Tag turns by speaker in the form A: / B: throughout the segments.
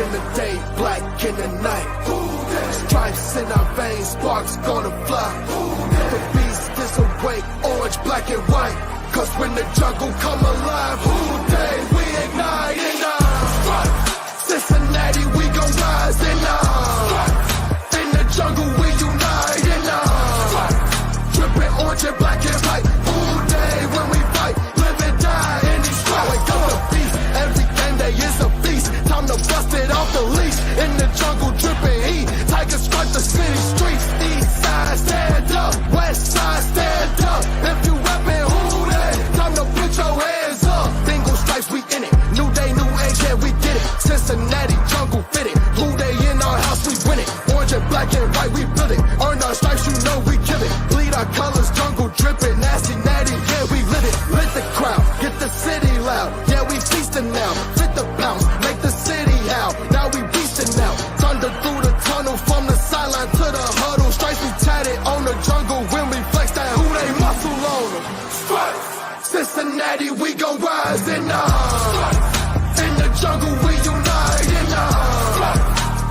A: in the day, black in the night. Stripes in our veins, sparks gonna fly. The beast is awake, orange, black and white. Cause when the jungle come alive, who day we ignite in Cincinnati, we gon' rise in the jungle, we unite in dripping orange and black and white. Who day when we fight, live and die in these streets. Wake up the beast, every game day is a feast. Time to bust it off the leash. In the jungle, dripping heat. Tigers strike the city streets. East side, stand up. West side, stand up. If you rapping, who day? Time to put your hands up. Bingo stripes, we in it. New day, new age, yeah, we get it. Cincinnati, jungle fitted. Who day in our house, we win it. Orange and black and white, we build it. Earn our stripes, you know we kill it. Bleed our colors, jungle dripping. Nasty, natty, yeah, we lit it. Lit the crowd, get the city loud. Yeah, we feasting now. Fit the bounce, make the city howl. Now we beasting now. Thunder through the tunnel, from the sideline to the huddle. Stripes we tatted on the jungle when we flex that who they muscle on them. Stripes, Cincinnati, we gon' rise in the jungle, we unite in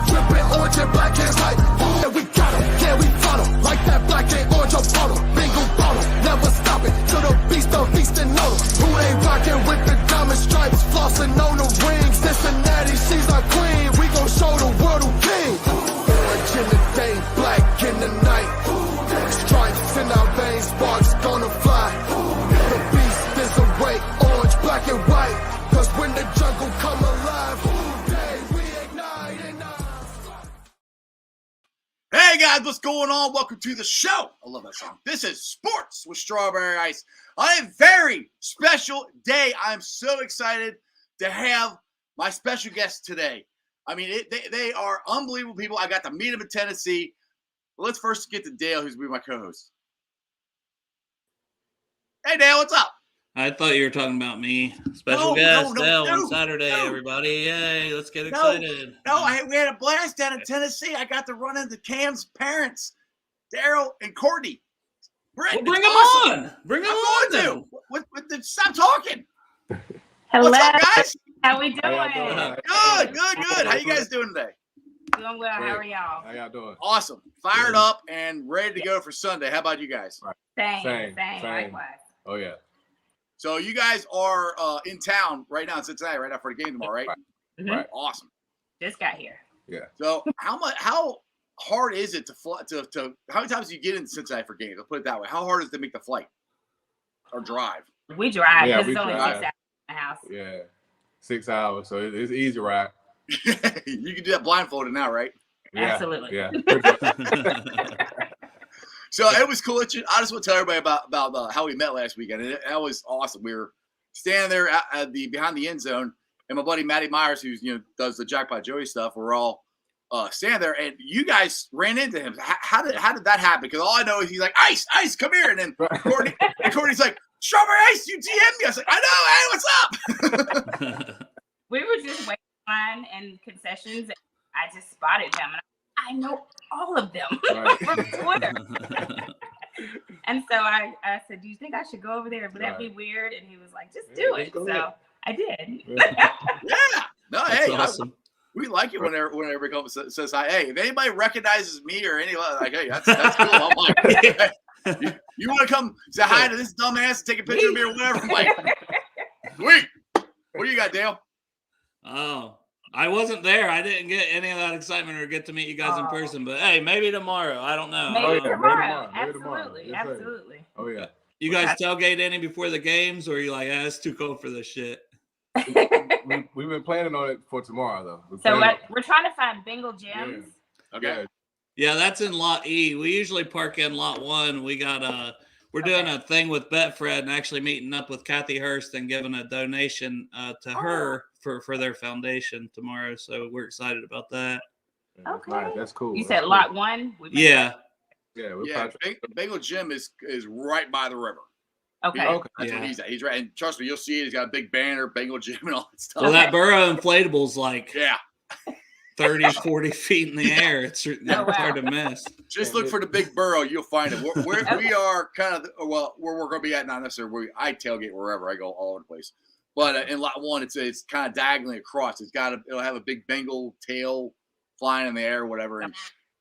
A: dripping orange and black and white. Yeah, we got 'em, yeah, we fought 'em. Like that black and orange on bottle. Bingo bottle, never stop it. To the beast of feasting on 'em. Who they rockin' with the diamond stripes, flossing on the rings. Cincinnati, she's our queen. We gon' show the world who king. Orange in the day, black in the night. Stripes in our veins, sparks gonna fly. The beast is awake, orange, black and white. Cause when the jungle come alive, who day we ignite in
B: Hey guys, what's going on? Welcome to the show. I love that song. This is Sports with Strawberry Ice. On a very special day, I'm so excited to have my special guest today. I mean, they are unbelievable people. I got to meet them in Tennessee. But let's first get to Dale, who's my co-host. Hey Dale, what's up?
C: I thought you were talking about me. Special guest, Dale, on Saturday, everybody. Yay, let's get excited.
B: We had a blast down in Tennessee. I got to run into Cam's parents, Darrell and Courtney Britt.
C: Well, bring them on. Bring them on.
B: Stop talking.
D: Hello.
B: What's up, guys?
D: How we doing?
B: Good. How you guys doing today?
D: Doing well. How are y'all?
E: How y'all doing?
B: Awesome. Fired up and ready to go for Sunday. How about you guys?
D: Same. Likewise.
E: Oh, yeah.
B: So you guys are in town right now in Cincinnati, right now for the game tomorrow, right?
D: Mm-hmm.
E: Right.
B: Awesome.
D: Just got here.
E: Yeah.
B: So how hard is it to fly to how many times do you get into Cincinnati for games? I'll put it that way. How hard is it to make the flight or drive?
D: We drive because
E: we
D: it's only 6
E: drive.
D: hours from the house.
E: Yeah. 6 hours. So it's easy ride.
B: You can do that blindfolded now, right?
E: Yeah.
D: Absolutely.
E: Yeah.
B: So it was cool. I just want to tell everybody about how we met last weekend. And that was awesome. We were standing there at the behind the end zone, and my buddy Matty Myers, who's does the Jackpot Joey stuff, we're all standing there, and you guys ran into him. How did that happen? Because all I know is he's like, Ice, come here, and then Courtney's like, Strawberry Ice, you DM me. I was like, I know, hey, what's up?
D: We were just waiting in line and concessions, and I just spotted them, and I know all of them from Twitter. And so I said, do you think I should go over there? Would that be weird? And he was like, just do it. So I did.
B: Yeah. No,
C: That's
B: hey,
C: awesome.
B: We like it whenever everybody comes and says hi. Hey, if anybody recognizes me or like, hey, that's cool. I'm like, you want to come say hi to this dumbass and take a picture of me or whatever? I'm like, sweet. What do you got, Dale?
C: Oh, I wasn't there. I didn't get any of that excitement or get to meet you guys in person. But hey, maybe tomorrow. I don't know.
D: Maybe tomorrow.
E: Maybe tomorrow.
D: Absolutely.
E: Oh, yeah.
C: You guys tailgate any before the games, or are you like, it's too cold for this shit?
E: We've been planning on it for tomorrow, though.
D: We're trying to find Bengal gyms.
B: Yeah. Okay.
C: Yeah, that's in Lot E. We usually park in Lot 1. We got we're doing a thing with Betfred and actually meeting up with Kathy Hurst and giving a donation to her for their foundation tomorrow. So we're excited about that.
D: Okay.
E: Nice. That's cool.
D: You said Lot 1?
C: Yeah.
E: Yeah.
B: Bengal Gym is right by the river.
D: Okay.
B: That's where he's at. He's right. And trust me, you'll see it. He's got a big banner, Bengal Gym and all that stuff.
C: Well, that Burrow inflatable's like 30, 40 feet in the air. It's hard to miss.
B: Just look for the big burrow. You'll find it. We are kind of, where we're going to be at, not necessarily I tailgate wherever. I go all over the place. But in lot 1, it's kind of diagonally across. It'll have a big Bengal tail flying in the air or whatever. And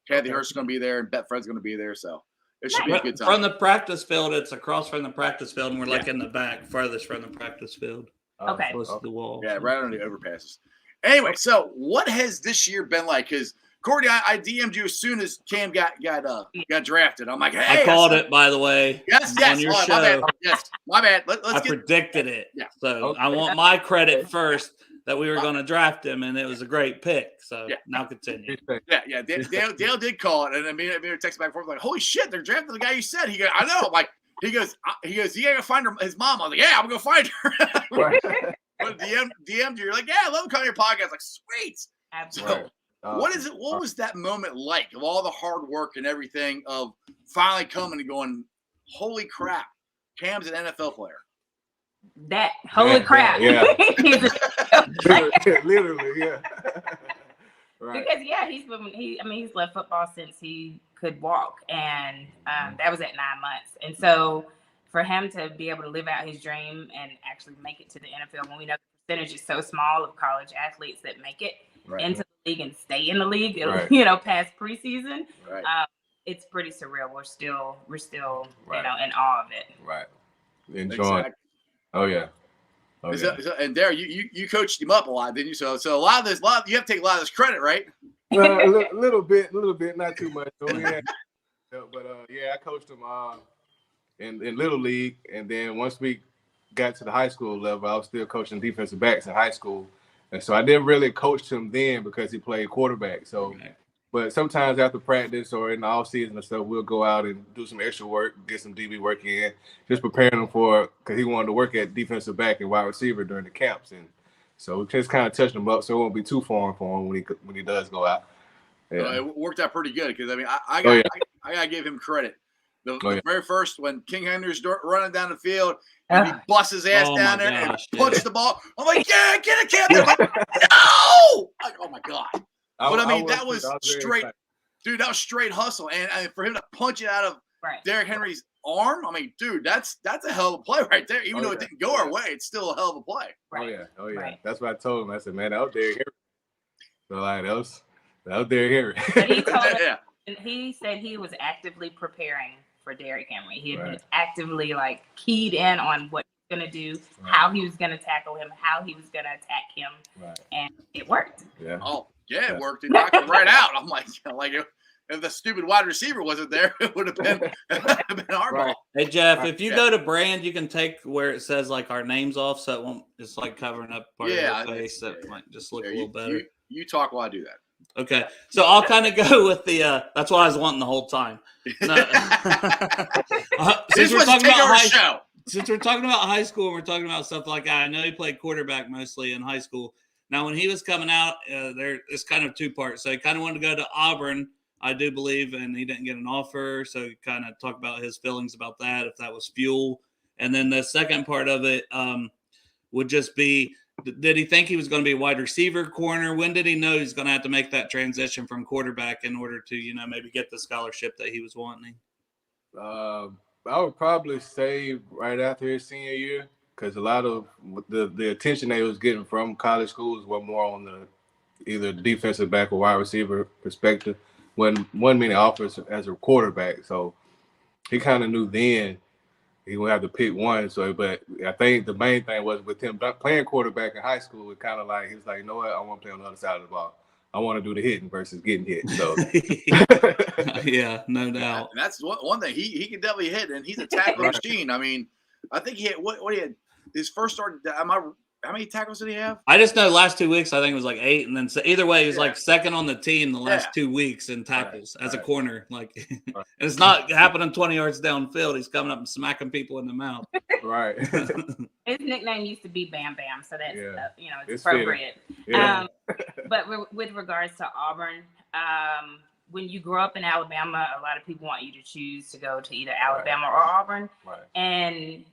B: Kathy Hurst is going to be there, and Betfred's going to be there. So it should be a good time.
C: From the practice field, it's across from the practice field, and we're like in the back, farthest from the practice field.
D: Okay.
C: Close to the wall.
B: Yeah, right under the overpasses. Anyway, so what has this year been like? Because Courtney, I DM'd you as soon as Cam got drafted. I'm like, hey,
C: I called it, by the way.
B: Yes.
C: On your show.
B: My bad. Yes, my bad.
C: I predicted it.
B: Yeah.
C: So I want my credit first that we were going to draft him, and it was a great pick. So now continue.
B: Yeah. Dale did call it, and I mean, text back and forth like, "Holy shit, they're drafting the guy you said." He goes, "I know." I'm like, he goes, "You gotta find his mom." I was like, "Yeah, I'm gonna find her." But DM'd you. You're like, "Yeah, I love coming to your podcast." Like, sweet.
D: Absolutely.
B: So, what was that moment like of all the hard work and everything of finally coming and going, holy crap, Cam's an NFL player?
D: That holy crap.
E: Yeah.
D: He's
E: Literally, yeah. Right.
D: Because he's left football since he could walk, and that was at 9 months. And so for him to be able to live out his dream and actually make it to the NFL, when we know the percentage is so small of college athletes that make it into the league and stay in the league, past preseason, it's pretty surreal. We're still in awe of it.
E: Right. Enjoying.
B: Exactly.
E: Oh yeah.
B: And Darrell, you coached him up a lot, didn't you? So a lot of this, you have to take a lot of this credit, right?
E: A little bit, not too much. So, I coached him in Little League, and then once we got to the high school level, I was still coaching defensive backs in high school, and so I didn't really coach him then because he played quarterback. So, but sometimes after practice or in the off season and stuff, we'll go out and do some extra work, get some DB work in, just preparing him because he wanted to work at defensive back and wide receiver during the camps, and so we just kind of touched him up so it won't be too foreign for him when he does go out. Yeah.
B: It worked out pretty good because I mean I gotta give him credit. The very first when King Henry's running down the field and he busts his ass down there and punches the ball. I'm like, yeah, get it, Cam. Like, no! Like, oh my god. But I mean, that was straight, dude. That was straight hustle, and for him to punch it out of Derrick Henry's arm, I mean, dude, that's a hell of a play right there. Even though it didn't go our way, it's still a hell of a play.
D: Right.
E: Oh yeah. Right. That's what I told him. I said, man, out there, so like that was there.
D: But he told us, he said he was actively preparing for Derrick Henry. He had been actively keyed in on what he was going to do, how he was going to tackle him, how he was going to attack him, and it worked.
E: Yeah.
B: Oh yeah, it worked. It knocked him right out. I'm like if the stupid wide receiver wasn't there, it would have been our ball.
C: Hey Jeff, if you go to brand, you can take where it says our names off, so it won't. It's covering up part of your face. That might just look a little better.
B: You talk while I do that.
C: Okay, so I'll kind of go with the. That's what I was wanting the whole time. No. Since we're talking about high school and we're talking about stuff like that, I know he played quarterback mostly in high school. Now, when he was coming out, there it's kind of two parts. So he kind of wanted to go to Auburn, I do believe, and he didn't get an offer. So he kind of talked about his feelings about that, if that was fuel. And then the second part of it would just be, did he think he was going to be a wide receiver, corner? When did he know he's going to have to make that transition from quarterback in order to, maybe get the scholarship that he was wanting?
E: I would probably say right after his senior year, because a lot of the attention they was getting from college schools were more on either the defensive back or wide receiver perspective. When many offers as a quarterback, so he kind of knew then he would have to pick one. So, but I think the main thing was with him playing quarterback in high school, it kind of he was like, you know what, I want to play on the other side of the ball. I want to do the hitting versus getting hit. So,
C: yeah, no doubt.
B: And that's one thing he can definitely hit, and he's a tackling machine. I mean, I think he had what he had his first start. How many tackles did he have?
C: I just know last 2 weeks, I think it was 8. And then either way, he was second on the team the last 2 weeks in tackles as a corner. And it's not happening 20 yards downfield. He's coming up and smacking people in the mouth.
E: Right.
D: His nickname used to be Bam Bam. So that's, it's appropriate.
E: Yeah.
D: But with regards to Auburn, when you grow up in Alabama, a lot of people want you to choose to go to either Alabama or Auburn.
E: Right.
D: And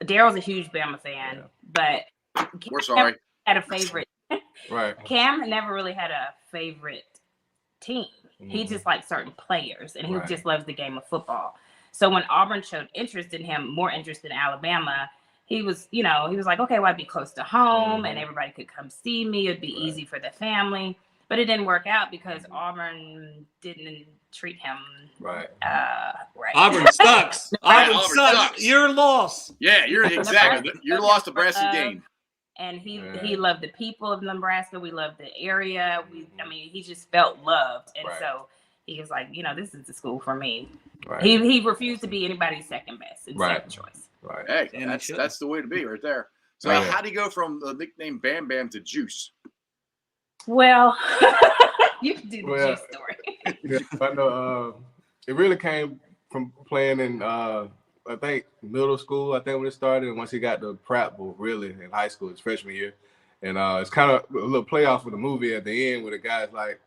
D: Darrell's a huge Bama fan, but
B: we're sorry.
D: Had a favorite.
E: Right.
D: Cam never really had a favorite team. Mm-hmm. He just liked certain players, and he just loves the game of football. So when Auburn showed interest in him, more interest in Alabama, he was like, okay, well, I'd be close to home and everybody could come see me. It'd be easy for the family. But it didn't work out because Auburn didn't treat him right.
C: Auburn sucks. Auburn sucks. Your loss.
B: Yeah, you're exactly. Your loss, Nebraska gained.
D: And he loved the people of Nebraska. We loved the area. He just felt loved. And so he was like, this is the school for me. Right. He refused to be anybody's second best and second choice.
B: Right. Hey, that's the way to be right there. So how do you go from the nickname Bam Bam to Juice?
D: Well, you can do the Juice story.
E: Yeah, I know it really came from playing in I think middle school, I think when it started, and once he got to prep bowl, really in high school, his freshman year. And it's kind of a little playoff with the movie at the end where the guy's like,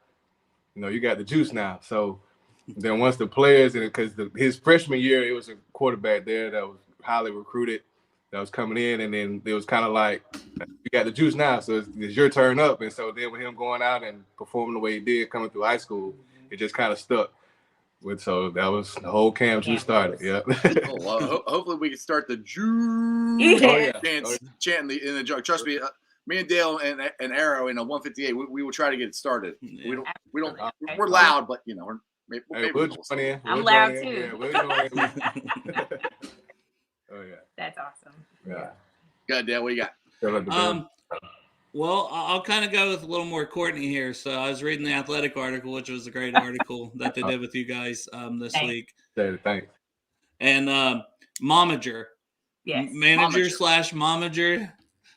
E: you got the juice now. So then once the players, and because his freshman year, it was a quarterback there that was highly recruited that was coming in, and then it was kind of like, you got the juice now, so it's your turn up. And so then with him going out and performing the way he did coming through high school, it just kind of stuck. So that was the whole camp juice started. Yeah.
B: Well, hopefully we can start the juice chanting in the joke. Trust me, me and Dale and Arrow in a 158, we will try to get it started. We don't. We're loud, but
E: we'll join in.
D: I'm loud too.
E: Yeah, we'll join in.
D: Oh yeah. That's awesome.
E: Yeah.
B: Good, Dale. What you got?
C: Well, I'll kind of go with a little more Courtney here. So I was reading the Athletic article, which was a great article that they did with you guys this week.
E: Thanks.
C: And momager.
D: Yes.
C: Manager / momager.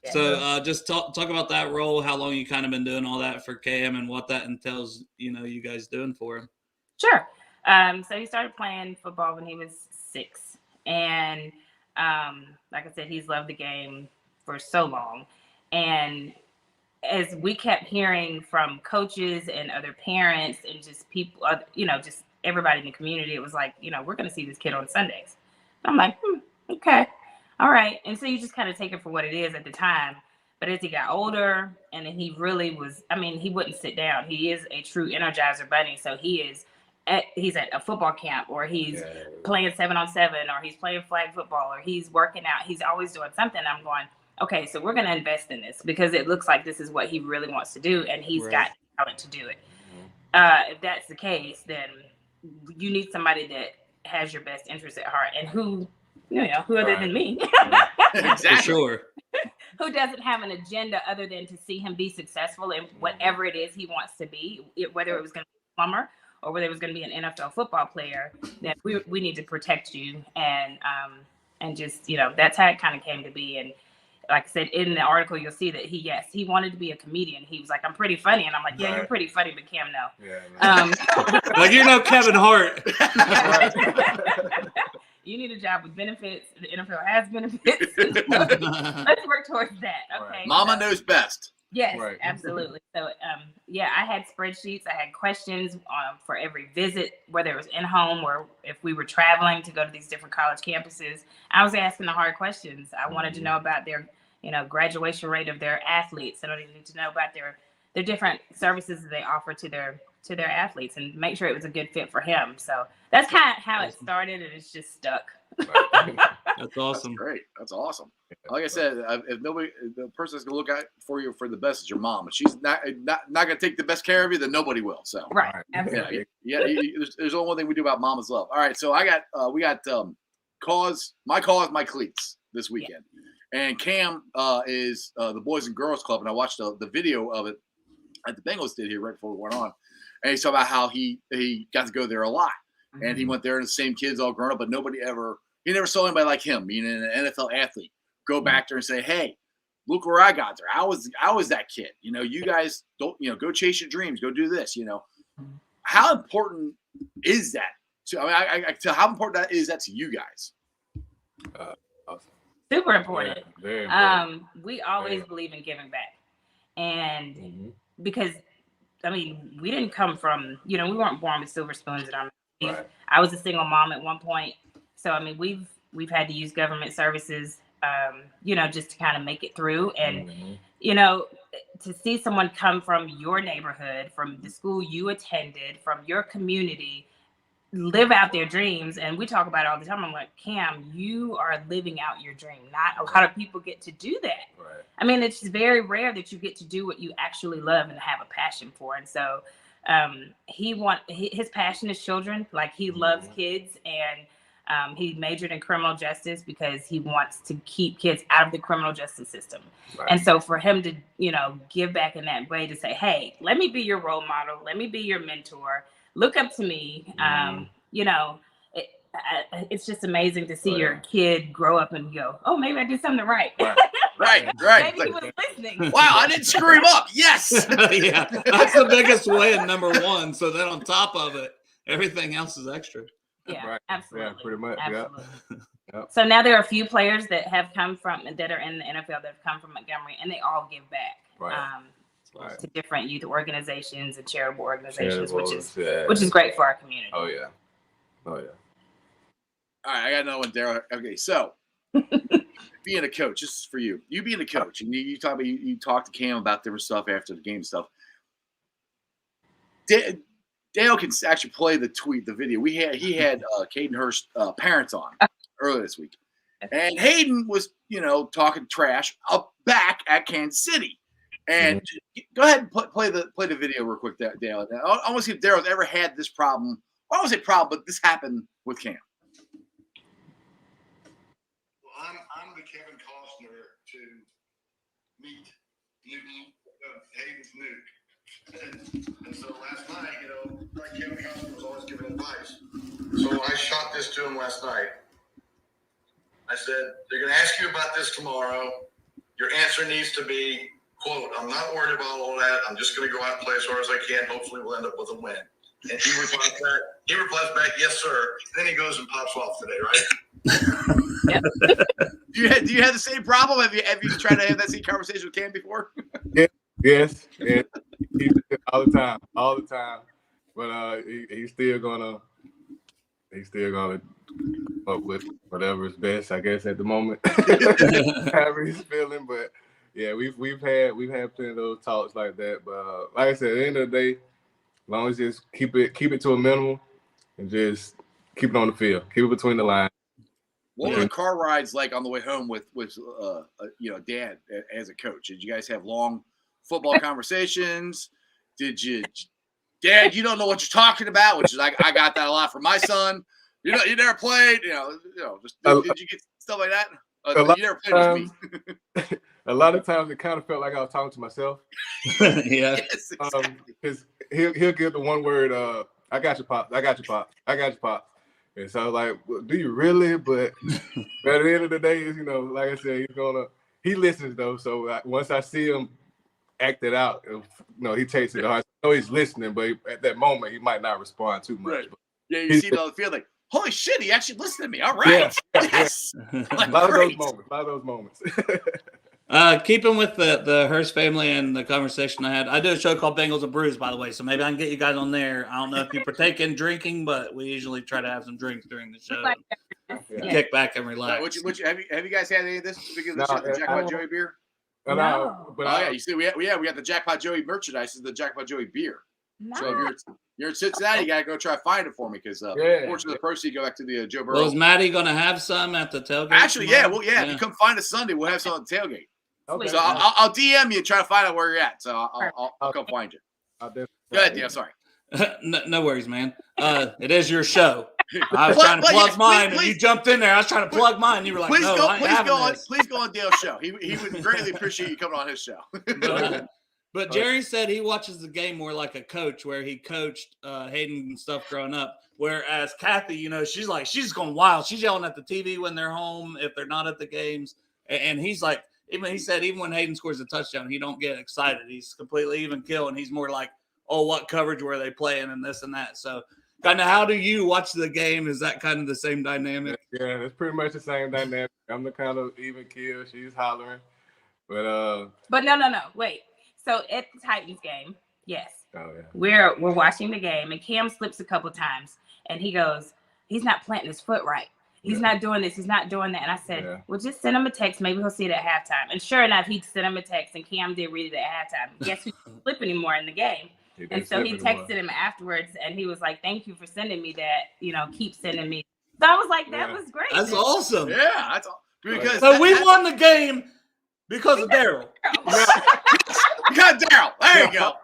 C: Yeah. So just talk about that role, how long you kind of been doing all that for Cam and what that entails, you guys doing for him.
D: Sure. So he started playing football when he was 6. And like I said, he's loved the game for so long. And as we kept hearing from coaches and other parents and just people, just everybody in the community, it was like, we're going to see this kid on Sundays. I'm like, okay, all right. And so you just kind of take it for what it is at the time. But as he got older, and then he really was, he wouldn't sit down. He is a true Energizer bunny. So he's at a football camp, or he's playing 7-on-7, or he's playing flag football, or he's working out. He's always doing something. I'm going, okay, so we're going to invest in this because it looks like this is what he really wants to do, and he's got talent to do it. If that's the case, then you need somebody that has your best interest at heart, and who other than me?
B: Exactly.
C: For sure.
D: Who doesn't have an agenda other than to see him be successful in whatever it is he wants to be, whether it was going to be a plumber or whether it was going to be an NFL football player. That we need to protect you, and just that's how it kind of came to be. And like I said, in the article, you'll see that he wanted to be a comedian. He was like, I'm pretty funny. And I'm like, yeah, you're pretty funny, but Cam, no.
C: Yeah, like, Kevin Hart.
D: You need a job with benefits. The NFL has benefits. Let's work towards that. Okay.
B: Mama knows best.
D: Yes, absolutely. So, I had spreadsheets. I had questions for every visit, whether it was in-home or if we were traveling to go to these different college campuses. I was asking the hard questions. I wanted to know about their, graduation rate of their athletes. I needed to know about their different services that they offer to their athletes and make sure it was a good fit for him. So that's kind of how it started, and it's just stuck.
C: That's awesome.
B: That's great. That's awesome. Like I said, if the person that's gonna look out for you for the best is your mom. If she's not gonna take the best care of you, then nobody will. So
D: absolutely.
B: Yeah. There's only one thing we do about mama's love. All right, so we got cause my cleats this weekend, and Cam is the Boys and Girls Club, and I watched the video of it that the Bengals did here right before we went on, and he's talking about how he got to go there a lot, and he went there and the same kids all grown up, but he never saw anybody like him, meaning an NFL athlete, go back there and say, hey, look where I got there. I was that kid. You guys don't, go chase your dreams, go do this. How important is that? How important is that to you guys?
D: Super important.
E: Yeah, very important.
D: We always believe in giving back, and because we didn't come from, we weren't born with silver spoons in our mouths. Right. I was a single mom at one point. So, we've had to use government services, just to kind of make it through. And, to see someone come from your neighborhood, from the school you attended, from your community, live out their dreams. And we talk about it all the time. I'm like, Cam, you are living out your dream. Not a lot of people get to do that.
E: Right.
D: I mean, it's very rare that you get to do what you actually love and have a passion for. And so his passion is children. Like, he loves kids, and he majored in criminal justice because he wants to keep kids out of the criminal justice system.
E: Right.
D: And so for him to, give back in that way, to say, hey, let me be your role model. Let me be your mentor. Look up to me. It's just amazing to see your kid grow up and go, oh, maybe I did something right.
B: Right.
D: Maybe he was listening.
B: Wow, I didn't screw him up. Yes.
C: Yeah, that's the biggest win, number one. So then on top of it, everything else is extra.
D: Yeah,
E: Right.
D: absolutely.
E: Yeah, pretty much.
D: Absolutely.
E: Yep.
D: So now there are a few players that are in the NFL that have come from Montgomery, and they all give back.
E: Right.
D: To different youth organizations and charitable organizations, which is
E: yeah.
D: great for our community.
E: Oh yeah.
B: All right, I got another one, Darrell. Okay, so being a coach, this is for you. You being a coach, and you talk about you talk to Cam about different stuff after the game stuff. Dale can actually play the video. He had Caden Hurst parents on earlier this week, and Hayden was talking trash up back at Kansas City. And go ahead and play the video real quick, Dale. I want to see if Darrell's ever had this problem. I don't want to say problem, but this happened with Cam.
F: Well, I'm the Kevin Costner to meet Hayden's nuke. And so last night, like Kevin Costner was always giving advice. So I shot this to him last night. I said, they're going to ask you about this tomorrow. Your answer needs to be, quote, I'm not worried about all that. I'm just going to go out and play as hard as I can. Hopefully we'll end up with a win. And he replies back, yes, sir. And then he goes and pops off today, right?
B: Do you have the same problem? Have you tried to have that same conversation with Cam before?
E: Yes. He all the time. But he's still gonna come up with whatever is best, I guess, at the moment. However he's feeling, but yeah, we've had plenty of those talks like that. But like I said, at the end of the day, as long as just keep it to a minimum and just keep it on the field, keep it between the lines.
B: What were the car rides like on the way home with Dad as a coach? Did you guys have long football conversations? Did you, Dad? You don't know what you're talking about, which is I got that a lot from my son. You never played. Did you get stuff like that? You never played with me.
E: A lot of times it kind of felt like I was talking to myself.
C: Yeah.
B: Yes, exactly.
E: Because he'll give the one word, I got you, Pop. I got you, Pop. I got you, Pop. And so I was like, well, do you really? But at the end of the day, like I said, he listens though. So once I see him act it out, he takes it hard. I know he's listening, but at that moment, he might not respond too much.
B: Right. Yeah, you see it on the field like, holy shit, he actually listened to me. All right.
E: Yeah.
B: Yes.
E: A lot of those moments.
C: Keeping with the Hurst family and the conversation I had, I do a show called Bengals and Brews, by the way, so maybe I can get you guys on there. I don't know if you partake in drinking, but we usually try to have some drinks during the show. Kick back and relax.
B: Have you guys had any of this? Speaking of the Jackpot Joey beer?
D: No.
B: You see, we got the Jackpot Joey merchandise. This is the Jackpot Joey beer.
D: No.
B: So if you're in Cincinnati, you gotta go try to find it for me because fortunately the proceeds go back to the Joe Burrow.
C: Well, is Maddie gonna have some at the tailgate?
B: Actually, tomorrow? If you come find us Sunday, we'll have some on the tailgate.
E: Okay.
B: So I'll DM you, try to find out where you're at. So I'll come find you. Go ahead, Dale. Sorry.
C: No worries, man. It is your show. I was trying to plug mine, and you jumped in there. I was trying to plug mine. You were like, please
B: go on Dale's show. He would greatly appreciate you coming on his show.
C: But Jerry said he watches the game more like a coach, where he coached Hayden and stuff growing up. Whereas Kathy, she's going wild. She's yelling at the TV when they're home, if they're not at the games. And he's like, even when Hayden scores a touchdown, he don't get excited. He's completely even kill, and he's more like, oh, what coverage were they playing and this and that. So kind of how do you watch the game? Is that kind of the same dynamic?
E: Yeah, it's pretty much the same dynamic. I'm the kind of even kill. She's hollering. But
D: no. Wait. So at the Titans game, yes.
E: Oh, yeah.
D: We're watching the game, and Cam slips a couple times, and he goes, he's not planting his foot right. He's not doing this. He's not doing that. And I said, well, just send him a text. Maybe he'll see it at halftime. And sure enough, he sent him a text, and Cam did read it at halftime. Guess who didn't slip anymore in the game? And so he texted him afterwards, and he was like, "Thank you for sending me that. Keep sending me." So I was like, "That was great."
C: That's awesome.
B: Yeah, that's all. Because
C: so we won the game because of Darrell.
B: We got Darrell. There you go.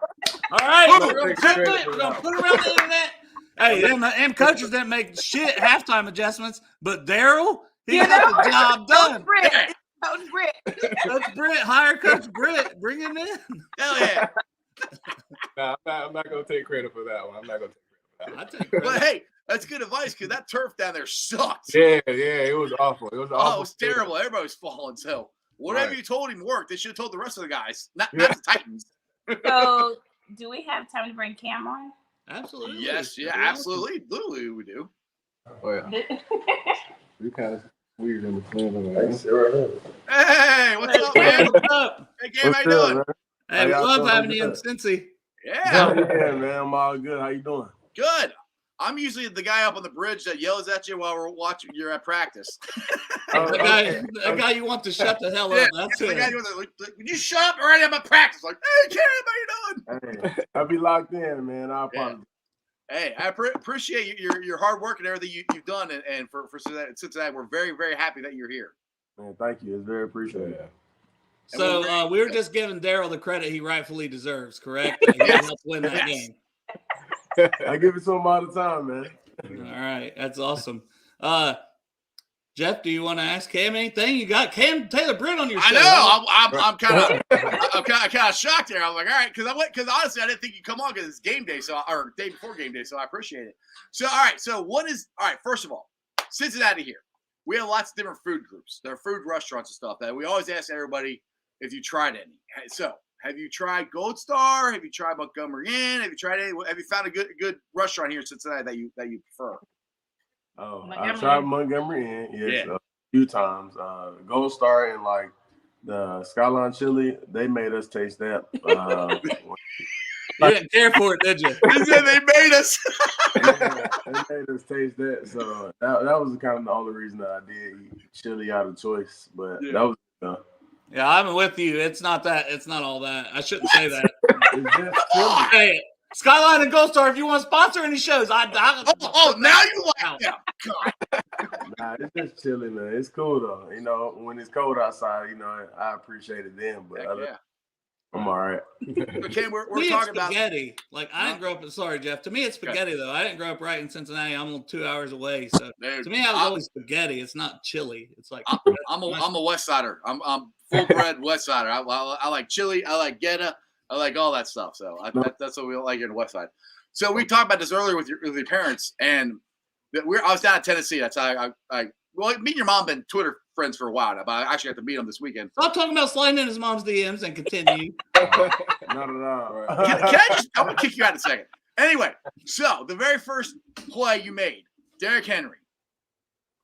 C: All right, we're gonna put it around the internet. Hey, them coaches didn't make shit halftime adjustments, but Darrell, he got the job done.
D: Coach Britt.
C: Coach Britt, hire Coach Britt. Bring him in.
B: Hell yeah.
E: Nah, I'm not gonna take credit for that one. I'm not gonna take credit for that one.
C: I take credit.
B: But hey, that's good advice because that turf down there sucked.
E: Yeah, it was awful. It was awful.
B: Oh, it was terrible. Everybody was falling. So whatever you told him worked. They should have told the rest of the guys, not the Titans.
D: So do we have time to bring Cam on?
C: Absolutely.
B: Yes, yeah, absolutely. Literally, we do.
E: Oh yeah. We kind of weird in the clan.
B: Hey, what's up, man?
C: What's up?
B: Hey, Cam, how you doing?
C: Hey, we love having you in Cincy.
B: Yeah,
G: man, I'm all good. How you doing?
B: good. I'm usually the guy up on the bridge that yells at you while we're watching. You're at practice.
C: The guy you want to shut the hell up. That's
B: the
C: it.
B: guy would you shut up already? I'm at practice. Like, hey, Cam, how you doing?
G: Hey, I'll be locked in, man. I apologize.
B: Hey, I appreciate your hard work and everything you've done, and for Cincinnati, we're very, very happy that you're here.
G: Man, thank you. It's very appreciated.
C: So we were just giving Darrell the credit he rightfully deserves, correct? He helped win that game.
G: I give it to him all the time, man.
C: All right, that's awesome. Jeff, do you want to ask Cam anything? You got Cam Taylor Britt on your show.
B: I know. I'm kind of shocked there. I'm like, all right, because honestly, I didn't think you'd come on because it's game day, or day before game day, so I appreciate it. So all right, first of all, Cincinnati here. We have lots of different food groups. There are food restaurants and stuff that we always ask everybody if you tried any. So have you tried Gold Star? Have you tried Montgomery Inn? Have you tried any? Have you found a good restaurant here in Cincinnati that you prefer?
G: Oh, I tried Montgomery Inn, yes, a few times. Gold Star and like the Skyline Chili, they made us taste that.
C: You didn't care for it, did you?
B: They made us.
G: They made us taste that. So that was kind of the only reason that I did eat chili out of choice. But that was
C: Yeah, I'm with you. It's not all that. I shouldn't say that.
G: it's just chili.
C: Hey, Skyline and Gold Star, if you want to sponsor any shows,
B: now you like them.
G: Nah, it's just chilling, man. It's cool though. You know, when it's cold outside, I appreciate it then. But I'm all right.
B: Okay, we're
C: talking
B: talking about
C: spaghetti. Like I didn't grow up. Sorry, Jeff. To me, it's spaghetti though. I didn't grow up right in Cincinnati. I'm only 2 hours away. So to me, I was always spaghetti. It's not chili. It's like
B: I'm a West Sider. I'm full bred West Sider. I like chili. I like Geta. I like all that stuff. So that's what we like here in the West Side. So we talked about this earlier with your parents, and I was down in Tennessee. That's how me and your mom been Twitter friends for a while now, but I actually got to meet them this weekend.
C: Stop talking about sliding in his mom's DMs and continue.
G: Not at all.
B: I'm gonna kick you out in a second. Anyway, so the very first play you made, Derrick Henry,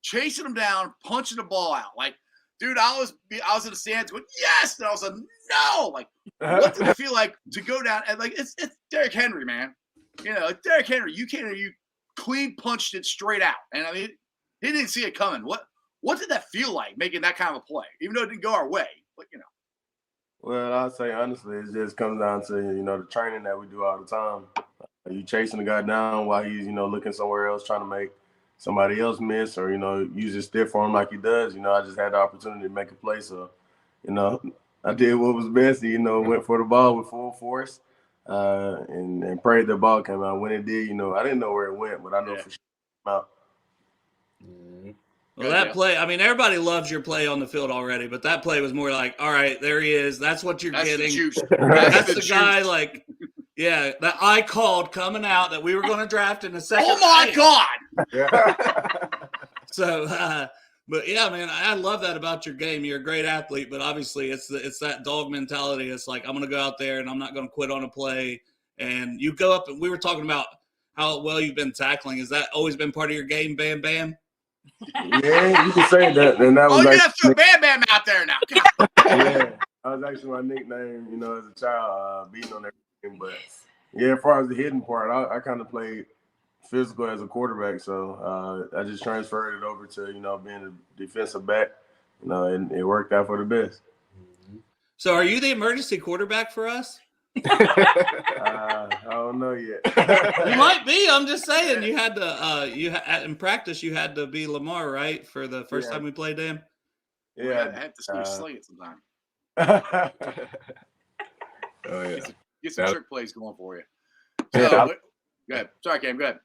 B: chasing him down, punching the ball out. Like, dude, I was in the stands going, yes, and I was like, no. Like, what did it feel like to go down and like it's Derrick Henry, man. It's Derrick Henry. You clean punched it straight out, and I mean, he didn't see it coming. What did that feel like making that kind of a play, even though it didn't go our way? But
G: Well, I'd say honestly, it just comes down to the training that we do all the time. You chasing the guy down while he's looking somewhere else, trying to make somebody else miss, or use his stiff arm like he does. I just had the opportunity to make a play, so I did what was best. Went for the ball with full force, and prayed the ball came out. When it did, I didn't know where it went, but I know for sure it came out.
C: Well, that play, I mean, everybody loves your play on the field already, but that play was more like, all right, there he is. That's what you're getting. That's the guy, like, that I called coming out that we were going to draft in the second.
B: Oh, my God.
C: So, but, yeah, man, I love that about your game. You're a great athlete, but obviously it's that dog mentality. It's like, I'm going to go out there and I'm not going to quit on a play. And you go up, and we were talking about how well you've been tackling. Has that always been part of your game, Bam Bam?
G: Yeah, you can say that. And that was
B: you have to throw Bam Bam out there now.
G: Yeah, that was actually my nickname, as a child, beating on everything. But as far as the hitting part, I kind of played physical as a quarterback, so I just transferred it over to being a defensive back, and it worked out for the best.
C: So, are you the emergency quarterback for us?
G: I don't know yet.
C: You might be. I'm just saying. You had to. In practice, you had to be Lamar, right, for the first time we played him.
G: Yeah,
B: I have to see you sling it sometime.
E: Oh yeah.
B: Get some trick plays going for you.
G: Yeah,
B: So, go ahead. Sorry, Cam. Go ahead.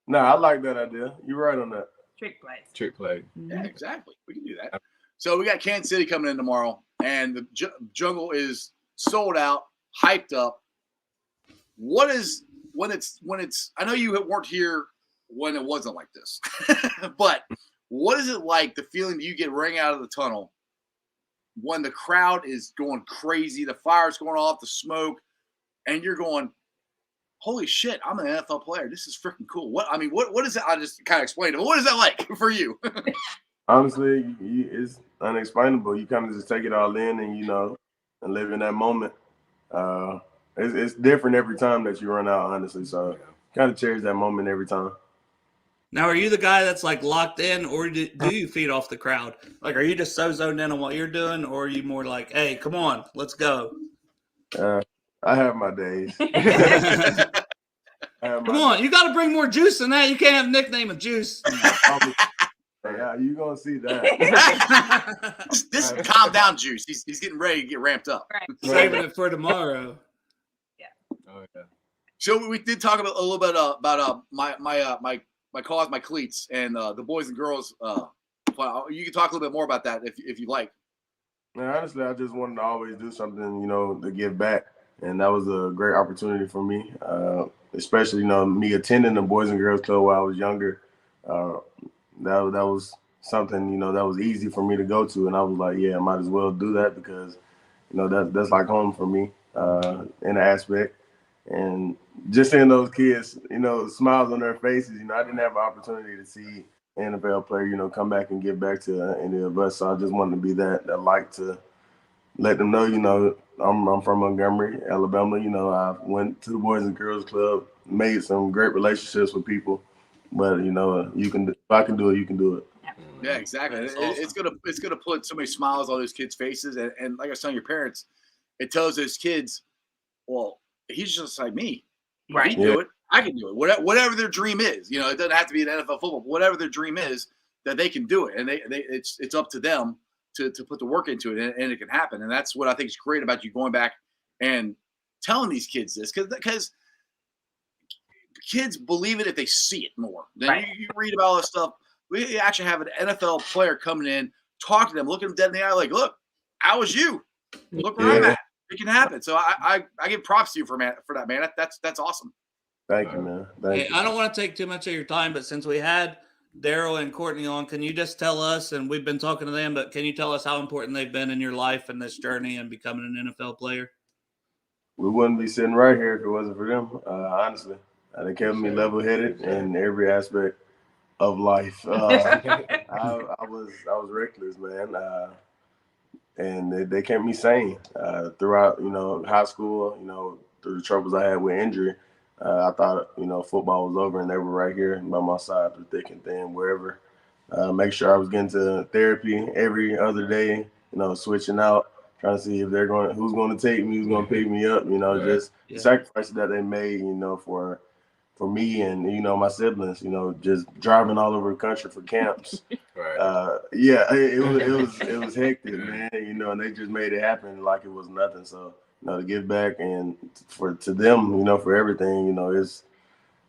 G: No, I like that idea. You're right on that.
D: Trick plays.
E: Trick play.
B: Yeah, exactly. We can do that. So we got Kansas City coming in tomorrow, and the jungle is sold out, hyped up. What is when it's? I know you weren't here when it wasn't like this, but what is it like? The feeling that you get running out of the tunnel when the crowd is going crazy, the fire's going off, the smoke, and you're going, holy shit, I'm an NFL player. This is freaking cool. What is that? I just kind of explained it. But what is that like for you?
G: Honestly, it's unexplainable. You kind of just take it all in and live in that moment. It's different every time that you run out, honestly. So kind of cherish that moment every time.
C: Now, are you the guy that's like locked in, or do you feed off the crowd? Like, are you just so zoned in on what you're doing, or are you more like, hey, come on, let's go?
G: I have my days.
C: Come on, you got to bring more juice than that. You can't have a nickname of Juice.
G: Yeah, you gonna see that.
B: This calm down, Juice. He's getting ready to get ramped up.
D: Right.
C: Saving it for tomorrow.
E: Oh yeah.
B: So we did talk about a little bit about my cause, my cleats, and the boys and girls. You can talk a little bit more about that if you like.
G: Man, honestly, I just wanted to always do something, to give back, and that was a great opportunity for me. Especially, me attending the Boys and Girls Club while I was younger. That was something, that was easy for me to go to, and I was like, yeah, I might as well do that because, that's like home for me in an aspect. And just seeing those kids, smiles on their faces, I didn't have an opportunity to see an NFL player, come back and give back to any of us. So I just wanted to be that light to let them know, I'm from Montgomery, Alabama. I went to the Boys and Girls Club, made some great relationships with people. But if I can do it, you can do it.
B: Yeah, exactly. Awesome. It's gonna put so many smiles on those kids' faces, and like I was telling your parents, it tells those kids, well, he's just like me.
D: Right.
B: He can do it. I can do it. Whatever their dream is, it doesn't have to be an NFL football. But whatever their dream is, that they can do it, and it's up to them to put the work into it, and it can happen. And that's what I think is great about you going back and telling these kids this, because kids believe it if they see it more. Then
D: right.
B: you read about all this stuff. We actually have an NFL player coming in, talk to them, look at them dead in the eye, like, look, I was you. Look where I'm at. It can happen. So I give props to you for that, man. That's awesome.
G: Thank you, man. Thank you.
C: I don't want to take too much of your time, but since we had Darrell and Courtney on, can you just tell us, and we've been talking to them, but can you tell us how important they've been in your life and this journey and becoming an NFL player?
G: We wouldn't be sitting right here if it wasn't for them, honestly. They kept me level-headed in every aspect of life. I was reckless, man, and they kept me sane throughout, high school. Through the troubles I had with injury. I thought, football was over, and they were right here by my side through thick and thin, wherever. Make sure I was getting to therapy every other day, switching out, trying to see if who's going to take me, who's going to pick me up, just the sacrifices that they made, for me and, my siblings, just driving all over the country for camps.
E: Right.
G: It was hectic, man, and they just made it happen like it was nothing. So, to give back and to them, for everything, there's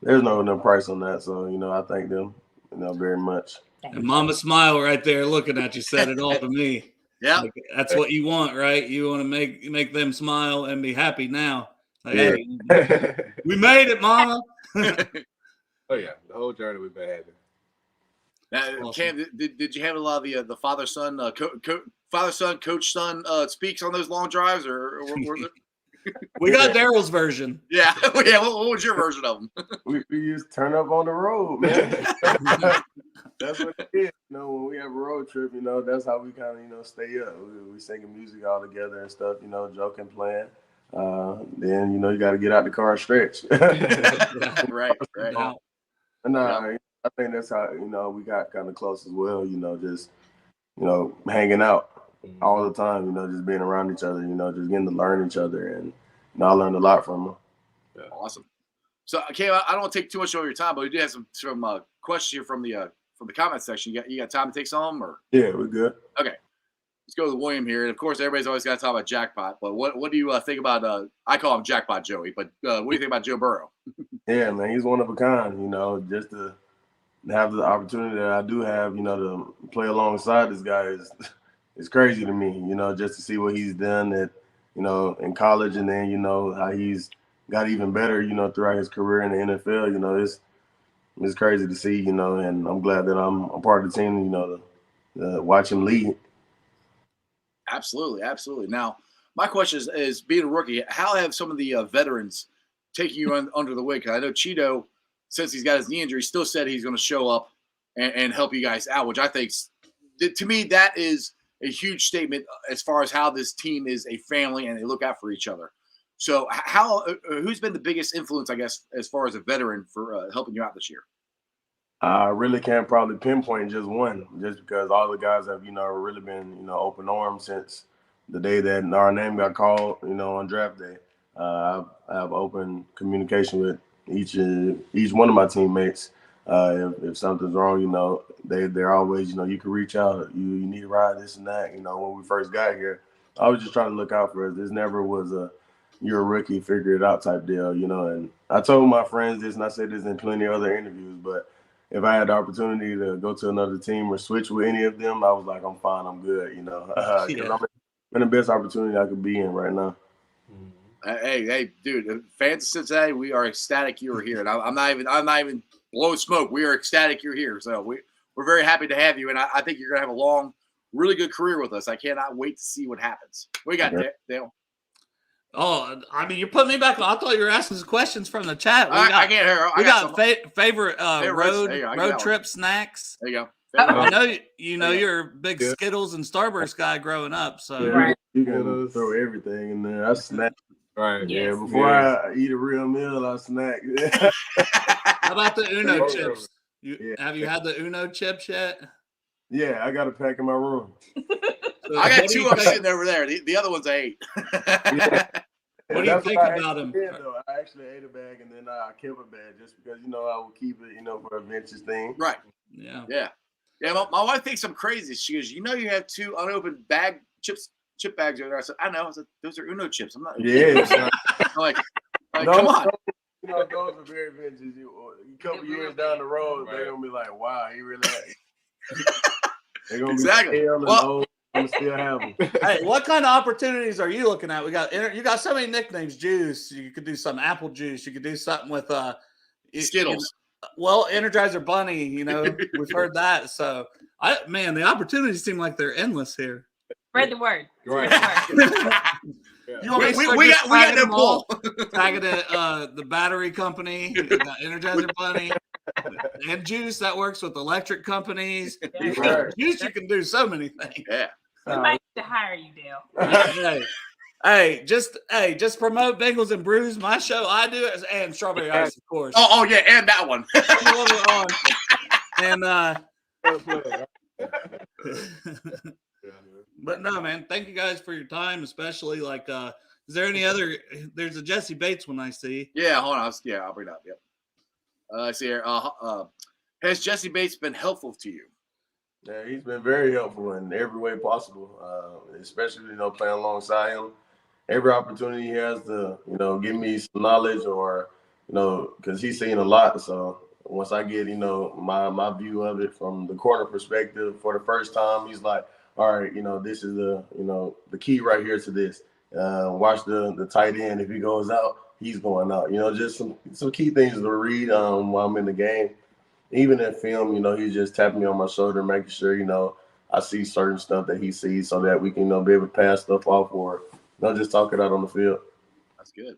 G: no price on that. So, I thank them, very much.
C: And Mama Smile right there looking at you said it all to me.
B: Yeah.
C: Like, that's what you want, right? You want to make them smile and be happy now. Like,
G: Yeah.
C: hey, we made it, Mama.
E: Oh yeah, the whole journey we've been having.
B: Now,
C: Awesome.
B: Cam, did you have a lot of the father-son, father-son, coach-son speaks on those long drives, or were there?
C: We got Darrell's version.
B: Yeah, yeah. What was your version of them?
G: We used to turn up on the road, man. That's what it is. When we have a road trip, that's how we kind of, stay up. We singing music all together and stuff, joking, playing. Then, you got to get out the car and stretch.
B: Right.
G: And I think that's how, we got kind of close as well, just, hanging out all the time, just being around each other, just getting to learn each other and, I learned a lot from him.
B: Yeah. Awesome. So, Cam, I don't want to take too much of your time, but we do have some questions here from the comment section. You got time to take some, or?
G: Yeah, we're good.
B: Okay. Let's go with William here. And of course, everybody's always got to talk about Jackpot. But what do you think about? I call him Jackpot Joey, but what do you think about Joe Burrow?
G: Yeah, man, he's one of a kind. Just to have the opportunity that I do have, to play alongside this guy is crazy to me. Just to see what he's done at, in college, and then how he's got even better, throughout his career in the NFL. It's crazy to see, and I'm glad that I'm a part of the team. To watch him lead.
B: Absolutely, absolutely. Now, my question is being a rookie, how have some of the veterans taken you under the wing? Because I know Cheeto, since he's got his knee injury, still said he's going to show up and help you guys out, which I think, to me, that is a huge statement as far as how this team is a family and they look out for each other. So who's been the biggest influence, I guess, as far as a veteran for helping you out this year?
G: I really can't probably pinpoint just one, just because all the guys have, really been, open arms since the day that our name got called, on draft day. I have open communication with each one of my teammates. If something's wrong, they're always, you can reach out, you need a ride, this and that. When we first got here, I was just trying to look out for us. This never was you're a rookie, figure it out type deal, and I told my friends this, and I said this in plenty of other interviews, but if I had the opportunity to go to another team or switch with any of them, I was like, I'm fine, I'm good, because I'm in the best opportunity I could be in right now.
B: Hey, dude, fans of Cincinnati, we are ecstatic you're here, and I'm not even blowing smoke. We are ecstatic you're here, so we're very happy to have you, and I think you're gonna have a long, really good career with us. I cannot wait to see what happens. What you got, Dale?
C: Oh, I mean, you're putting me back on. I thought you were asking some questions from the chat.
B: I can't hear.
C: We got favorite road trip snacks.
B: There you go.
C: I know you're a big Skittles and Starburst guy growing up, so
G: right. You can throw everything in there. I snack.
E: Right.
G: Yeah. Before I eat a real meal, I snack.
C: How about the Uno chips? Have you had the Uno chips yet?
G: Yeah, I got a pack in my room.
B: So I got two sitting over there. The other ones I ate.
C: What do you think about them?
G: I actually ate a bag and then I kept a bag just because I will keep it, for a vintage thing.
B: Right.
C: Yeah.
B: Yeah. Yeah. My wife thinks I'm crazy. She goes, you have two unopened chip bags over there. I said, I know. I said, those are Uno chips. I'm not.
G: Yeah.
B: like
G: those,
B: come on.
G: Those are very vintage. A couple years down the road, they're gonna be like, wow, he really. They're gonna
B: exactly.
G: Be old. I'm still have them.
C: Hey, what kind of opportunities are you looking at? You got so many nicknames. Juice. You could do some apple juice. You could do something with
B: Skittles.
C: Energizer Bunny. We've heard that. So, the opportunities seem like they're endless here.
D: Spread the word.
E: Right.
B: We got no pull.
C: Tagging the battery company, got Energizer Bunny, and Juice that works with electric companies.
G: Right.
C: Juice, you can do so many things.
B: Yeah.
D: We might need to hire you, Dale.
C: Hey, just promote Bengals and Brews, my show. I do it, and Strawberry Ice, of course.
B: Oh yeah, and that one.
C: But no, man, thank you guys for your time, especially is there any other? There's a Jesse Bates one I see.
B: Yeah, hold on. I'll bring it up. Yep. I see here. Has Jesse Bates been helpful to you?
G: Yeah, he's been very helpful in every way possible, especially, playing alongside him. Every opportunity he has to, give me some knowledge or, because he's seen a lot. So once I get, my view of it from the corner perspective for the first time, he's like, all right, this is the key right here to this. Watch the tight end. If he goes out, he's going out. Just some key things to read while I'm in the game. Even in film, he's just tapping me on my shoulder, making sure, I see certain stuff that he sees so that we can, be able to pass stuff off or, just talk it out on the field.
B: That's good.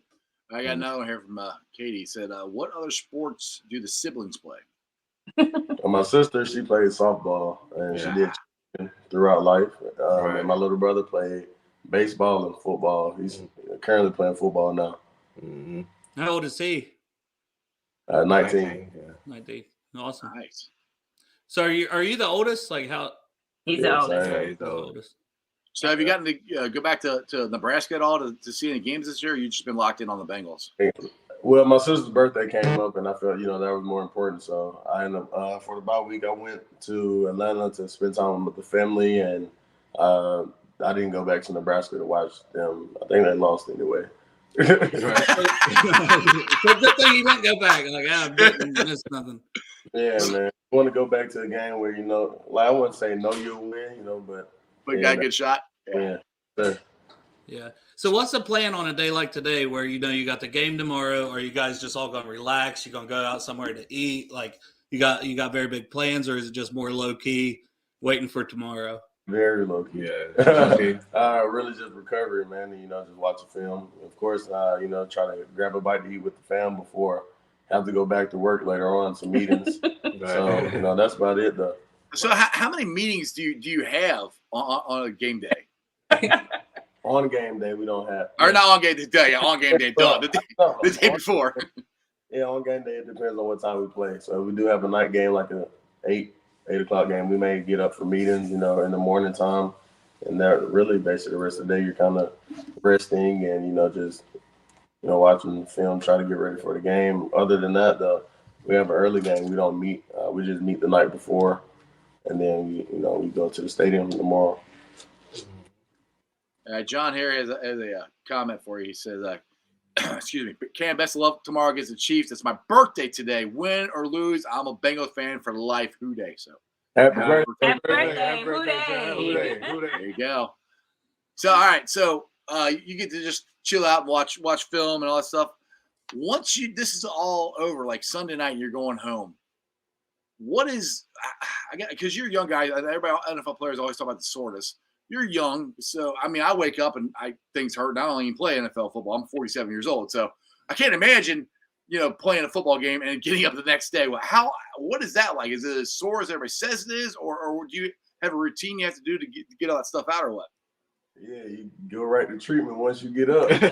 B: I got another one here from Katie. He said, what other sports do the siblings play?
G: My sister, she played softball, and she did throughout life. And my little brother played baseball and football. He's currently playing football now.
E: Mm-hmm.
C: How old is he?
G: 19.
C: 19. Awesome.
B: Nice.
C: So are you the oldest? Like how?
D: He's the oldest.
E: Yeah, he's the
C: oldest.
B: So have you gotten to go back to Nebraska at all to see any games this year? Or you just been locked in on the Bengals?
G: Well, my sister's birthday came up, and I felt that was more important. So I ended up for the bye week. I went to Atlanta to spend time with the family, and I didn't go back to Nebraska to watch them. I think they lost anyway.
C: So good thing you didn't go back. Like I didn't miss nothing.
G: Yeah, man. I want to go back to a game where I wouldn't say no, you'll win, but
B: got a good shot.
G: Yeah. Sure.
C: Yeah. So what's the plan on a day like today where you got the game tomorrow? Are you guys just all gonna relax? You gonna go out somewhere to eat? Like you got very big plans, or is it just more low key, waiting for tomorrow?
G: Very low key.
E: Yeah.
G: Really just recovery, man. And, just watch a film. Of course, try to grab a bite to eat with the fam before have to go back to work later on, some meetings. So that's about it though.
B: So how many meetings do you have on a game day?
G: On game day, we don't have.
B: Or not on game day. Yeah, on game day. Duh. The day before.
G: Yeah, on game day, it depends on what time we play. So we do have a night game, like a 8 o'clock game. We may get up for meetings, in the morning time. And that really basically the rest of the day, you're kind of resting and, just, watching film, try to get ready for the game. Other than that, though, we have an early game. We don't meet. We just meet the night before. And then, we go to the stadium tomorrow.
B: John here has a comment for you. He says, excuse me, Cam, best of luck tomorrow against the Chiefs. It's my birthday today. Win or lose, I'm a Bengals fan for life. Who day? So
G: Happy birthday.
D: Happy birthday. Who day?
B: there you go. So, all right. So you get to just chill out and watch film and all that stuff. Once this is all over, like Sunday night, you're going home. What is because you're a young guy. Everybody, NFL players always talk about the soreness. You're young, so I wake up and things hurt. I don't even play NFL football. I'm 47 years old, so I can't imagine, playing a football game and getting up the next day. What is that like? Is it as sore as everybody says it is, or do you have a routine you have to do to get all that stuff out, or what?
G: Yeah, you go right to treatment once you get up. You're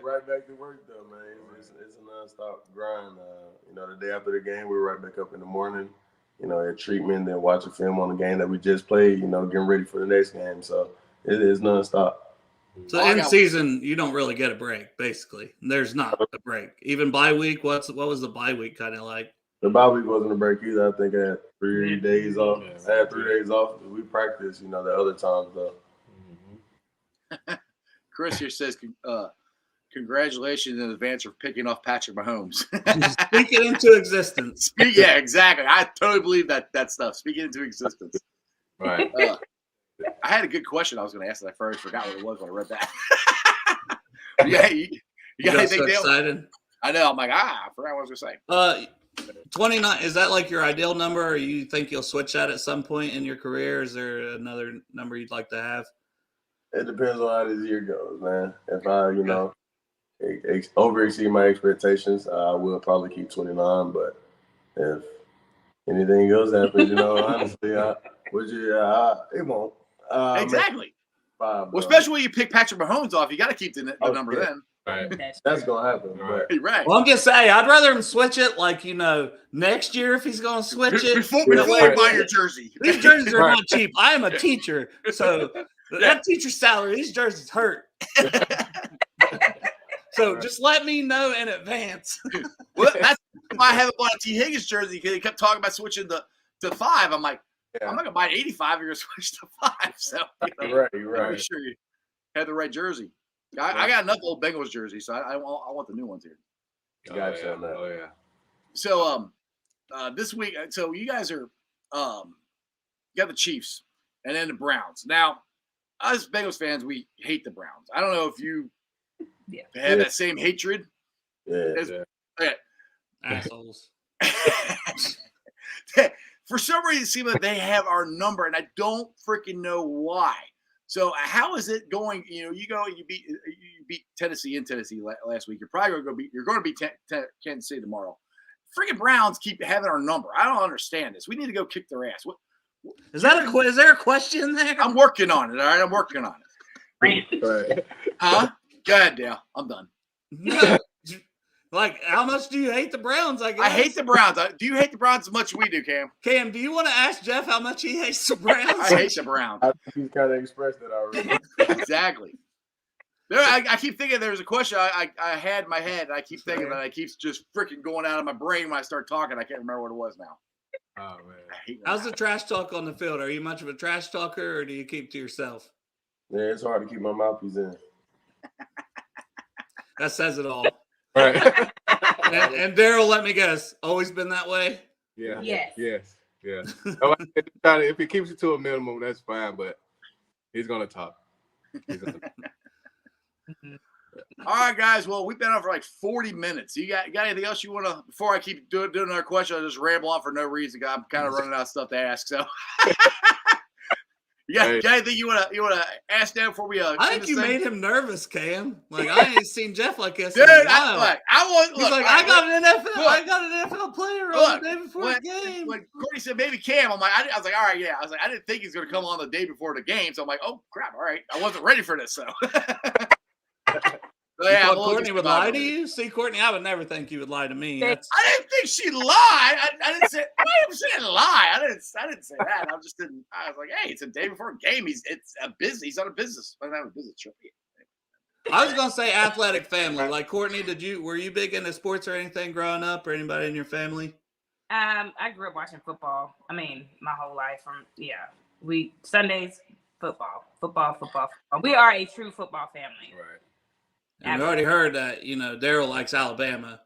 G: right back to work though, man. It's a nonstop grind. The day after the game, we're right back up in the morning. At treatment, then watch a film on the game that we just played, getting ready for the next game. So it is nonstop.
C: So in season, you don't really get a break, basically. There's not a break. Even bye week, what was the bye week kind of like?
G: The bye week wasn't a break either. I think I had 3 days off. I had 3 days off. We practiced, the other times though.
B: Chris here says, congratulations in advance for picking off Patrick Mahomes.
C: Speak it into existence.
B: Yeah, exactly. I totally believe that stuff. Speak it into existence.
E: Right.
B: I had a good question I was going to ask that I first forgot what it was when I read that. Yeah, you got anything,
C: so
B: Dale?
C: excited.
B: I know. I'm like, I forgot what I was going to say.
C: 29, is that like your ideal number, or you think you'll switch that at some point in your career? Is there another number you'd like to have?
G: It depends on how this year goes, man. If I, over exceed my expectations, I will probably keep 29. But if anything else happens, honestly, it won't.
B: Exactly.
G: 5,
B: well, especially when you pick Patrick Mahomes off, you got to keep the number then.
E: Right.
G: That's gonna happen. But
B: Right.
C: Well, I'm just saying, I'd rather him switch it like, next year if he's going to switch it.
B: Before you buy your jersey.
C: These jerseys are not cheap. I am a teacher, so that teacher's salary, these jerseys hurt. So just let me know in advance.
B: Well, that's why I haven't bought a T. Higgins jersey, because he kept talking about switching to 5. I'm like, I'm not going to buy an 85. You're going to switch to 5. So,
G: right.
B: Make sure you have the right jersey. I got enough old Bengals jerseys, so I want the new ones here.
G: Gotcha.
E: Oh, yeah.
B: So this week, so you guys are you got the Chiefs and then the Browns. Now, us Bengals fans, we hate the Browns. I don't know if you have that same hatred.
G: Yeah.
C: Assholes.
B: For some reason, it seems like they have our number, and I don't freaking know why. So how is it going? You beat Tennessee in Tennessee last week. You're probably going to beat Kansas City tomorrow. Freaking Browns keep having our number. I don't understand this. We need to go kick their ass.
C: Is there a question there?
B: I'm working on it. All right, I'm working on it.
G: Right.
B: Huh? Go ahead, Dale. I'm done.
C: No. Like, how much do you hate the Browns? I guess
B: I hate the Browns. Do you hate the Browns as much as we do, Cam?
C: Cam, do you want to ask Jeff how much he hates the Browns?
B: I hate the Browns.
G: I think he's kind of expressed it already.
B: Exactly. I keep thinking there's a question I had in my head, and I keep thinking that it keeps just freaking going out of my brain when I start talking. I can't remember what it was now.
E: Oh man.
B: I hate
C: How's the trash talk on the field? Are you much of a trash talker, or do you keep to yourself?
G: Yeah, it's hard to keep my mouthpiece in.
C: That says it all.
E: Right.
C: And Darrell, let me guess, always been that way?
E: Yeah.
D: Yes.
E: Yes. Yeah. If he keeps it to a minimum, that's fine. But he's gonna talk.
B: All right, guys. Well, we've been on for like 40 minutes. You got anything else you want to? Before I keep doing another question, I'll just ramble on for no reason. I'm kind of running out of stuff to ask. So, got anything you want to ask Dan before we?
C: I think you made him nervous, Cam. Like I ain't seen Jeff like this.
B: Dude,
C: in a while.
B: He's
C: like, I got an NFL player on the day before the game.
B: When Courtney said maybe Cam, I'm like, I was like, all right, yeah. I was like, I didn't think he's going to come on the day before the game. So I'm like, oh crap, all right. I wasn't ready for this. So.
C: Yeah, Courtney would lie to you. See, Courtney, I would never think you would lie to me.
B: I didn't think she'd lie. I didn't say. She didn't lie. I didn't say that. I just didn't. I was like, hey, it's a day before a game. It's a business. He's on a business. I don't have a business trip.
C: I was gonna say athletic family. Like Courtney, were you big into sports or anything growing up, or anybody in your family?
D: I grew up watching football. I mean, my whole life. We Sundays football. We are a true football family.
E: Right.
C: And we already heard that, Darrell likes Alabama.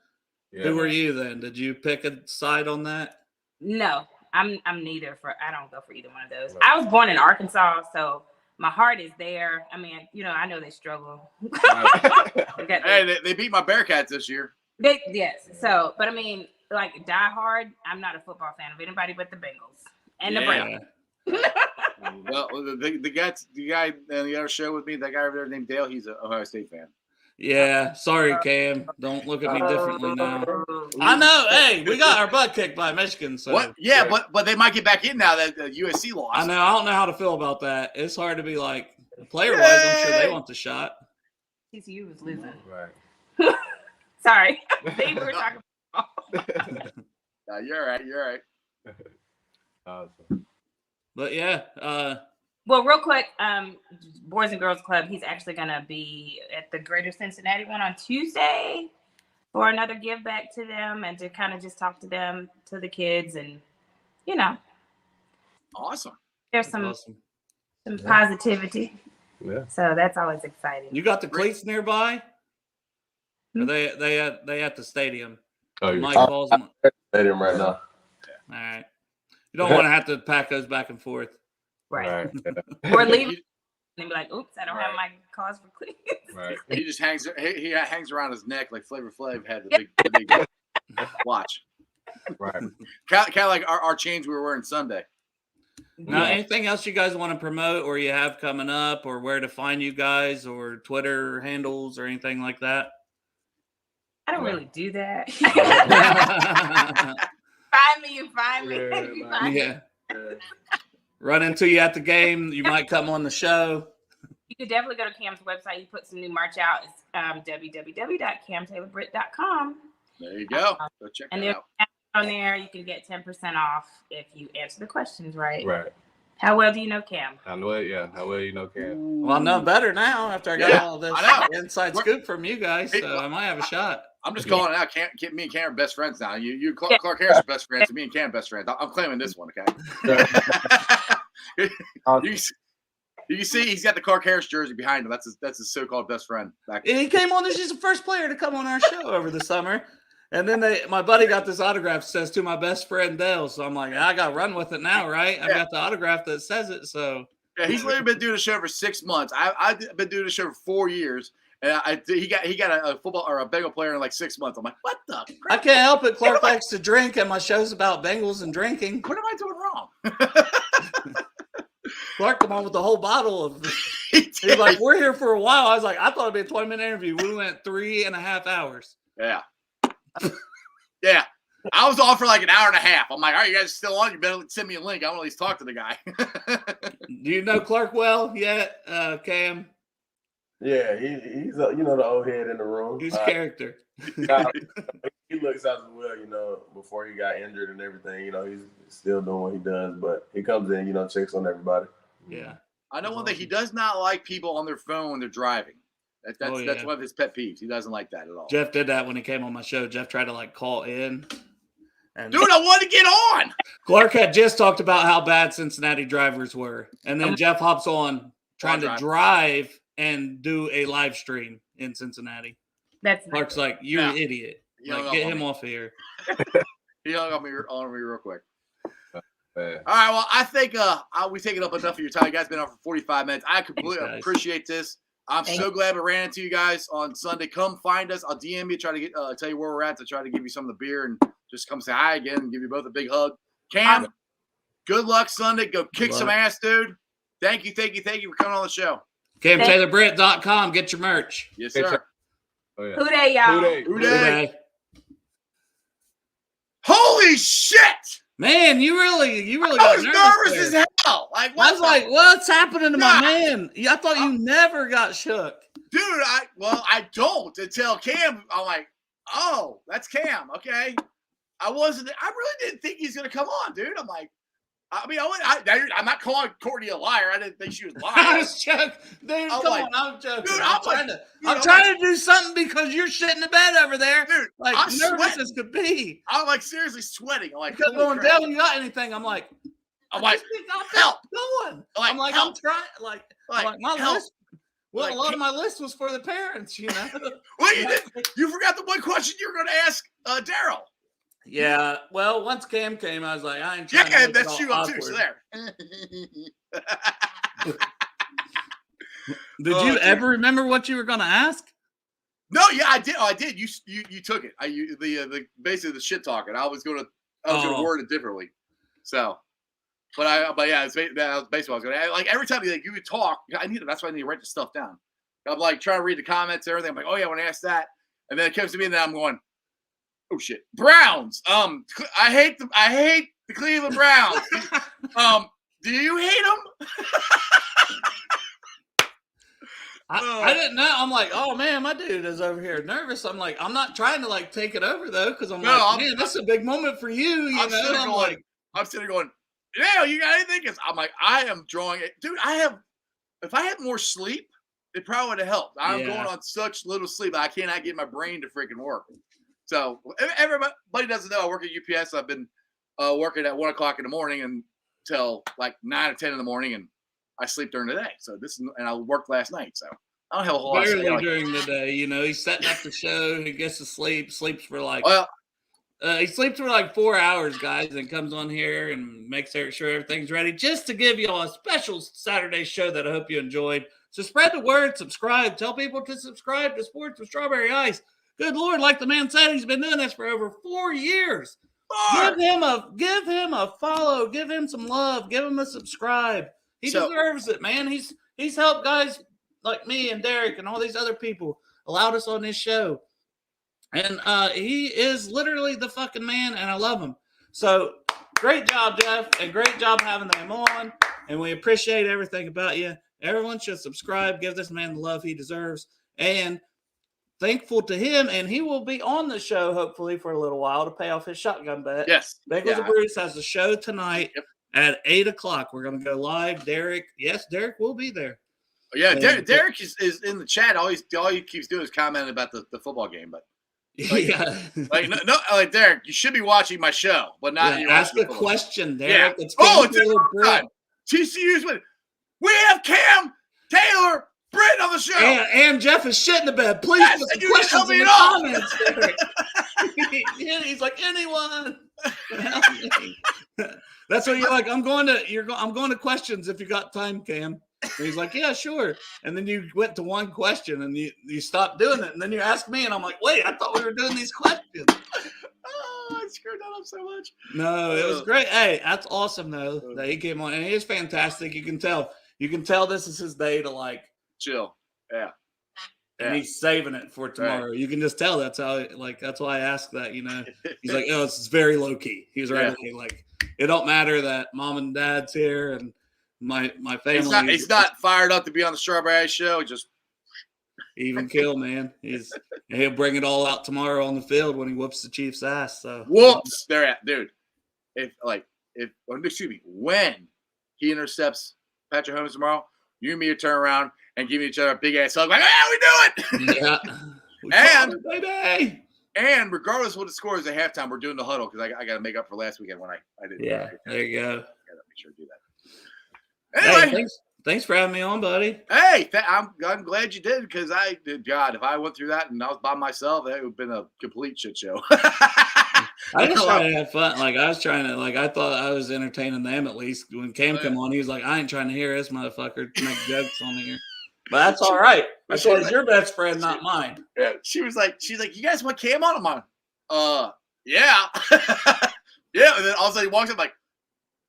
E: Yeah.
C: Who were you then? Did you pick a side on that?
D: No, I'm neither. I don't go for either one of those. Right. I was born in Arkansas, so my heart is there. I mean, I know they struggle.
B: Hey, they beat my Bearcats this year.
D: Yes. So, but I mean, like die hard, I'm not a football fan of anybody but the Bengals and the Browns.
B: Well, the guy on the other show with me, that guy over there named Dale, he's an Ohio State fan.
C: Yeah, sorry, Cam. Don't look at me differently now. I know. Hey, we got our butt kicked by Michigan. So
B: what? Yeah, but they might get back in now that USC lost.
C: I know. I don't know how to feel about that. It's hard to be like player-wise. I'm sure they want the shot.
D: TCU was losing.
E: Right.
D: Sorry, we were talking about.
B: You're right.
E: Awesome.
C: But yeah.
D: Well, real quick, Boys and Girls Club, he's actually going to be at the Greater Cincinnati one on Tuesday for another give back to them and to kind of just talk to them, to the kids, and,
B: Awesome.
D: There's some positivity.
E: Yeah.
D: So that's always exciting.
C: You got the cleats nearby? Or they at the stadium?
E: Oh, you're
C: Mike Balls on
G: the stadium right now.
C: All right. You don't want to have to pack those back and forth.
D: Right. Or leave and be like, oops, I don't have my cause for cleats.
E: Right.
B: He just hangs around his neck like Flavor Flav had the big watch.
E: Right.
B: Kind of like our chains we were wearing Sunday.
C: Now, anything else you guys want to promote or you have coming up or where to find you guys or Twitter handles or anything like that?
D: I don't really do that. Find me.
C: Yeah. Run into you at the game. You might come on the show.
D: You could definitely go to Cam's website. He put some new merch out. It's www.camtaylorbritt.com.
B: There you go. Go check it out.
D: On there, you can get 10% off if you answer the questions right.
E: Right.
D: How well do you know Cam?
E: I know it. Yeah. How well you know Cam?
C: Well, I know better now after I got all this inside scoop from you guys. So I might have a shot.
B: I'm just calling it out. Me and Cam are best friends now. You Clark Harris are best friends. And me and Cam best friends. I'm claiming this one, okay? You see, he's got the Clark Harris jersey behind him. That's his so-called best friend.
C: And he came on. He's the first player to come on our show over the summer. And then my buddy got this autograph that says to my best friend Dale. So I'm like, I got to run with it now, right? I've got the autograph that says it. So
B: yeah, he's literally been doing the show for 6 months. I've been doing the show for 4 years. And he got a football or a Bengal player in like 6 months. I'm like, what the crap?
C: I can't help it. Clark likes to drink, and my show's about Bengals and drinking.
B: What am I doing wrong?
C: Clark come on with the whole bottle of. He's like, we're here for a while. I was like, I thought it'd be a 20-minute interview. We went 3.5 hours.
B: Yeah. Yeah. I was on for like an hour and a half. I'm like, all right, you guys are still on? You better send me a link. I want to at least talk to the guy.
C: Do you know Clark well yet, Cam?
G: Yeah, he's you know, the old head in the room.
C: He's character.
G: He looks out as well, you know, before he got injured and everything. You know, he's still doing what he does, but he comes in, you know, checks on everybody.
C: Yeah.
B: I know one thing. He does not like people on their phone when they're driving. That's one of his pet peeves. He doesn't like that at all.
C: Jeff did that when he came on my show. Jeff tried to like call in. And
B: Dude, I want to get on.
C: Clark had just talked about how bad Cincinnati drivers were. And then Jeff hops on trying to drive and do a live stream in Cincinnati.
D: That's
C: Clark's like, you're an idiot. Like, get him off of here.
B: He hung on me real quick. All right, well, I think we've taken up enough of your time. You guys have been on for 45 minutes. I completely appreciate this. I'm so glad we ran into you guys on Sunday. Come find us. I'll DM you, try to get tell you where we're at to try to give you some of the beer and just come say hi again and give you both a big hug. Cam, good luck Sunday. Go kick some ass, dude. Thank you for coming on the show.
C: CamTaylorBritt.com. Get your merch.
B: Yes, sir.
E: Oh, yeah.
D: Who they, y'all?
B: Who they? Holy shit!
C: Man, you really
B: I
C: got
B: was nervous as hell. Like,
C: I was like, what's happening to my man? I thought you never got shook.
B: Dude, I don't until Cam. I'm like, oh, that's Cam. Okay. I really didn't think he's gonna come on, dude. I'm like, I'm not calling Courtney a liar. I didn't think she was lying.
C: I was joking. Dude, I'm joking.
B: Dude,
C: I'm trying to do something because you're shitting the bed over there.
B: Dude,
C: like
B: I'm
C: nervous
B: sweating.
C: as could be.
B: I'm like seriously sweating. I'm like,
C: because when Dale, you got anything? I'm like,
B: help.
C: Going.
B: Like,
C: I'm like,
B: help.
C: I'm trying. Like my
B: help.
C: list. Well, a lot of my list was for the parents, you know.
B: Well, you forgot the one question you were going to ask Darrell.
C: Yeah, well, once Cam came, I was like, I ain't trying to
B: that's you up too. So there.
C: Did you ever remember what you were going to ask?
B: No, yeah, I did. Oh, I did. You took it. The basically the shit talking. I was going to word it differently. So, but yeah, that was basically what I was going to. Like every time you would talk, that's why I need to write the stuff down. I'm like trying to read the comments and everything. I'm like, oh yeah, I want to ask that, and then it comes to me, and then I'm going, oh shit, Browns. I hate the Cleveland Browns. Do you hate them?
C: I didn't know. I'm like, oh man, my dude is over here nervous. I'm like, I'm not trying to like take it over though, because I'm man, this is a big moment for you. You know,
B: I'm sitting there going, yeah, you got anything? Because I'm like, I am drawing it, dude. If I had more sleep, it probably would have helped. I'm going on such little sleep, I cannot get my brain to freaking work. So everybody doesn't know I work at UPS. I've been working at 1 o'clock in the morning until like 9 or 10 in the morning, and I sleep during the day. So and I worked last night. So I don't have a whole lot of sleep.
C: During the day, you know, he's setting up the show. He gets to sleeps for like he sleeps for like 4 hours, guys, and comes on here and makes sure everything's ready just to give you all a special Saturday show that I hope you enjoyed. So spread the word, subscribe, tell people to subscribe to Sports with Strawberry Ice. Good Lord, like the man said, he's been doing this for over 4 years. Give him a follow, give him some love, give him a subscribe. He deserves it, man. He's helped guys like me and Derek and all these other people, allowed us on this show. And he is literally the fucking man, and I love him. So great job, Jeff, and great job having him on. And we appreciate everything about you. Everyone should subscribe, give this man the love he deserves, and thankful to him. And he will be on the show hopefully for a little while to pay off his shotgun bet.
B: Yes.
C: Bengals and Bruce has a show tonight at 8 o'clock. We're going to go live. Derek will be there.
B: Yeah, Derek is in the chat. All he keeps doing is commenting about the football game, but like Derek, you should be watching my show, but not
C: ask a question, Derek.
B: Yeah.
C: It's
B: TCU's winning. We have Cam Taylor Britt on the show,
C: and Jeff is shit in the bed. Please put some questions in the comments, Derek. He's like, anyone? That's what you're like. I'm going to questions if you got time, Cam. And he's like, yeah, sure. And then you went to one question and you stopped doing it. And then you asked me, and I'm like, wait, I thought we were doing these questions.
B: Oh, I screwed that up so much.
C: No, it was great. Hey, that's awesome though that he came on, and he is fantastic. You can tell this is his day to like
B: chill. Yeah.
C: And he's saving it for tomorrow. Right. You can just tell that's why I asked that, you know. He's like, oh, it's very low key. He's right. Like, it don't matter that mom and dad's here and my family.
B: He's not fired up to be on the Strawberry Ice show. Just
C: Even kill, man. He'll bring it all out tomorrow on the field when he whoops the Chiefs' ass. So
B: Whoops, they're at, dude. When he intercepts Patrick Holmes tomorrow, you and me will turn around and give each other a big ass hug, like, "Yeah, we do it!"
C: Yeah.
B: Baby. And regardless of what the score is at halftime, we're doing the huddle because I got to make up for last weekend when I didn't.
C: Yeah, there you go.
B: I got to make sure to do that. Anyway,
C: hey, thanks for having me on, buddy.
B: Hey, I'm glad you did because God, if I went through that and I was by myself, that would have been a complete shit show.
C: I just trying to have fun. Like I was trying to, I thought I was entertaining them at least. When Cam came on, he was like, "I ain't trying to hear this motherfucker make jokes on here." But that's all right. Because your best friend, not mine.
B: Yeah, she's like, "You guys want Cam on?" I'm like, yeah, yeah. And then all of a sudden he walks up like,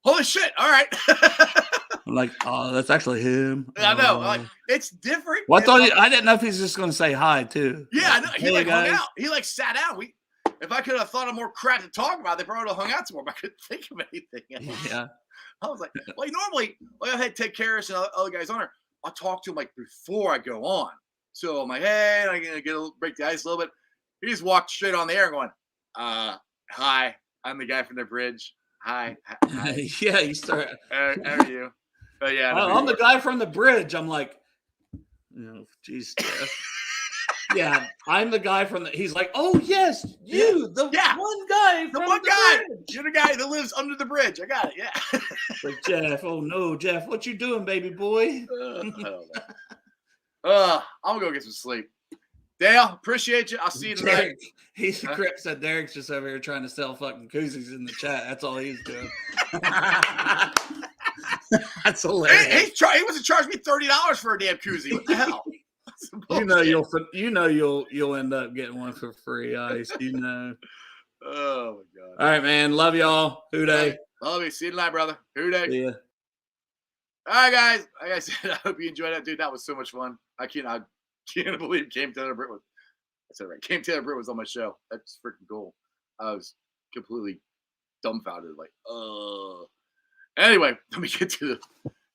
B: "Holy shit! All right."
C: I'm like, "Oh, that's actually him."
B: I know. Like, it's different.
C: Well, I didn't know if he's just going to say hi too.
B: Yeah, I know. He
C: hey,
B: hung out. He sat down. If I could have thought of more crap to talk about, they probably would have hung out some more. But I couldn't think of anything else.
C: Yeah.
B: I was like, normally, I had Ted Karras and other guys on her. I'll talk to him before I go on. So I'm like, hey, I'm gonna break the ice a little bit. He just walked straight on the air going, hi, I'm the guy from the bridge. Hi.
C: Yeah, you start.
B: How are you? But yeah,
C: I'm the guy from the bridge. I'm like, geez. Yeah, I'm the guy from the. He's like, oh yes, you, one guy,
B: the one guy. You're the guy that lives under the bridge. I got it. Yeah.
C: Like Jeff. Oh no, Jeff, what you doing, baby boy?
B: I don't know. I'm gonna go get some sleep. Dale, appreciate you. I'll see you tonight.
C: Derek said Derek's just over here trying to sell fucking koozies in the chat. That's all he's doing. That's hilarious.
B: He was to charge me $30 for a damn koozie. What the hell?
C: You'll end up getting one for free, Ice.
B: Oh my God.
C: All right, man. Love y'all. Who day?
B: Love you. See you tonight, brother. Who day?
C: See ya.
B: All right, guys. Like I said, I hope you enjoyed that, dude. That was so much fun. I can't believe Cam Taylor Britt was. I said it right. Cam Taylor Britt was on my show. That's freaking cool. I was completely dumbfounded. Like, Anyway, let me get to the.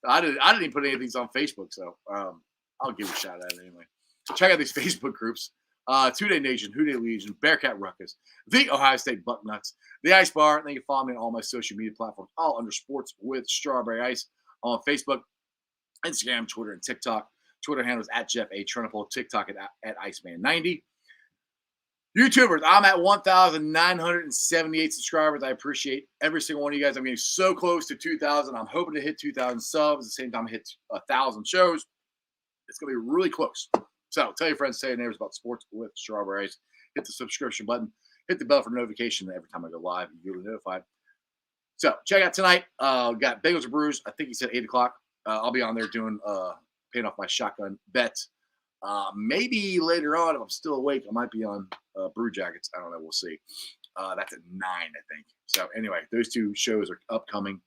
B: I didn't even put any of these on Facebook, so I'll give a shout out anyway. So check out these Facebook groups. Two-Day Nation, Who-Day Legion, Bearcat Ruckus, the Ohio State Bucknuts, the Ice Bar, and then you can follow me on all my social media platforms, all under Sports with Strawberry Ice on Facebook, Instagram, Twitter, and TikTok. Twitter handles at Jeff A. Trunipole, TikTok at Iceman90. YouTubers, I'm at 1,978 subscribers. I appreciate every single one of you guys. I'm getting so close to 2,000. I'm hoping to hit 2,000 subs. At the same time, hit 1,000 shows. It's going to be really close. So tell your friends, tell your neighbors about Sports with Strawberry Ice. Hit the subscription button. Hit the bell for notification. Every time I go live, you'll be notified. So check out tonight. We got Bagels and Brews. I think he said 8 o'clock. I'll be on there doing paying off my shotgun bets. Maybe later on, if I'm still awake, I might be on Brew Jackets. I don't know. We'll see. That's at 9, I think. So anyway, those two shows are upcoming.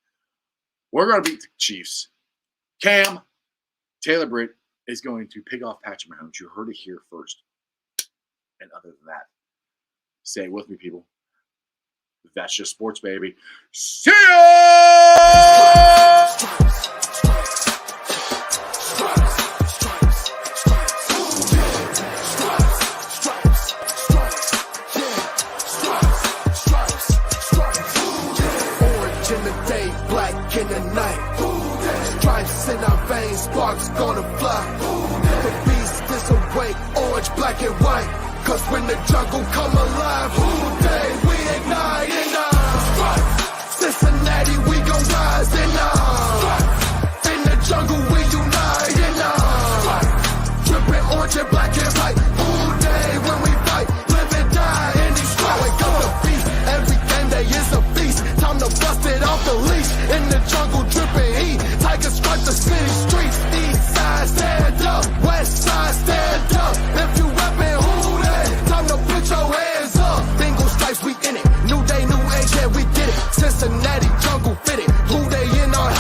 B: We're going to beat the Chiefs. Cam Taylor Britt is going to pick off Patrick Mahomes. You heard it here first. And other than that, say it with me, people. That's just sports, baby. See ya!
A: In the night, stripes in our veins, sparks gonna fly. The beast is awake, orange, black, and white. Cause when the jungle come alive, who day we ignite in Cincinnati, we gon' rise in the jungle, we unite in dripping orange and black and white. Who day when we fight, live and die in these stripes. Wake up the beast, every game day is a feast. Time to bust it off the leash. In the jungle, dripping heat. Tigers strike the city streets. East side, stand up. West side, stand up. If you reppin', who that? Time to put your hands up. Bingo stripes, we in it. New day, new age, yeah, we get it. Cincinnati, jungle fitted. Who they in our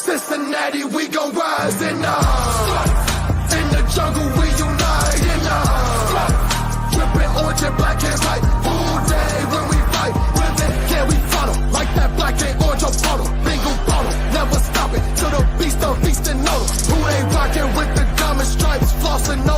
A: Cincinnati, we gon' rise and in the jungle we unite and dripping orange and black and white all day when we fight. Living, yeah, we follow like that black and orange on bottle. Bingo bottle, never stop it till the beast of feast and know who ain't rocking with the diamond stripes, flossing no